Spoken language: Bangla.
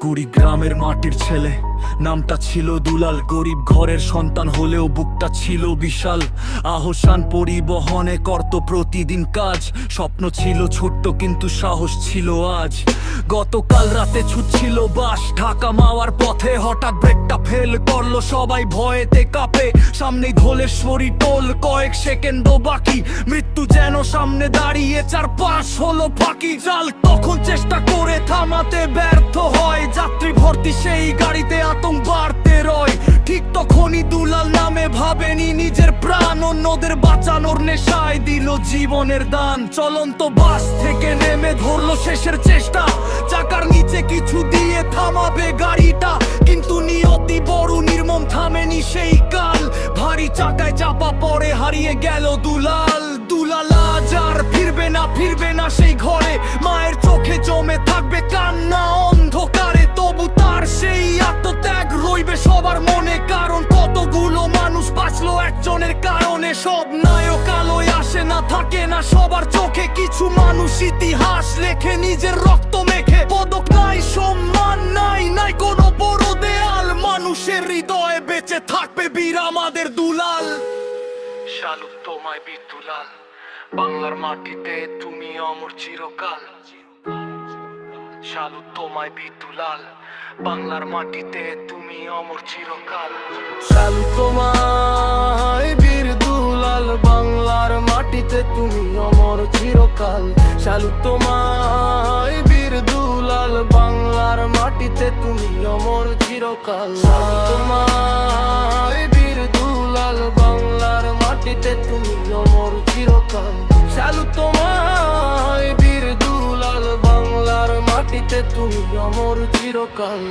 কুড়িগ্রামের মাটির ছেলে, নামটা ছিল দুলাল। গরিব ঘরের সন্তান হলেও বুকটা ছিল বিশাল। আহসান পরিবহনে করত প্রতিদিন কাজ। স্বপ্ন ছিল ছোট্ট কিন্তু সাহস ছিল আজ। গতকাল রাতে ছুটছিল বাস ঢাকা মাওয়ার পথে, হঠাৎ ব্রেকটা ফেল করলো, সবাই ভয়েতে কাঁপে। সামনেই ধলেশ্বরী টোল, কয়েক সেকেন্ডও বাকি। মৃত্যু যেন সামনে দাঁড়িয়ে, চারপাশ হলো ফাঁকি জাল। তখন চেষ্টা করে থামাতে ব্যর্থ হয়, যাত্রী ভর্তি সেই গাড়িতে আতঙ্ক বাড়তে রয়। ঠিক তখনই দুলাল নামে ভাবেনি নিজের প্রাণ, অন্যদের বাঁচানোর নেশায় দিল জীবনের দান। চলন্ত বাস থেকে নেমে ধরলো শেষের চেষ্টা, চাকার নিচে কিছু দিয়ে থামাবে গাড়িটা, কিন্তু নিয়তি বড় নির্মম, থামেনি সেই কাল। ভারী চাকায় চাপা পড়ে হারিয়ে গেল দুলাল। দুলাল আজ আর ফিরবে না সেই ঘরে, মায়ের চোখে জমে থাকবে কান্না অন্ধকারে। তবু তার সেই আত্মত্যাগ রইবে সবার মনে, কারণ কতগুলো মানুষ বাঁচলো একজনের কারণে। সব নায়ক আলোয় আসে না, থাকে না সবার চোখে। কিছু মানুষ ইতিহাস লেখে নিজের রক্ত মেখে। পদক নাই, সম্মান নাই, নাই কোনো বড় দেয়াল। মানুষের হৃদয়ে বেঁচে থাকবে বীর আমাদের দুলাল। শালুক তোমায় বীর দুলাল, বাংলার মাটিতে তুমি অমর চিরকাল। শালুক তোমায় বীর দুলাল, বাংলার মাটিতে তুমি অমর চিরকাল। শালুক তোমায় বীর দুলাল, বাংলার মাটিতে তুমি অমর চিরকাল। শালুক তোমায় বীর দুলাল, বাংলার মাটিতে তুমি অমর চিরকাল। শালুক তোমায় বীর দুলাল, বাংলার মাটিতে তুমি অমর চিরকাল। শালুক তোমায় বীর দুলাল, বাংলার মাটিতে তুমি অমর চিরকাল।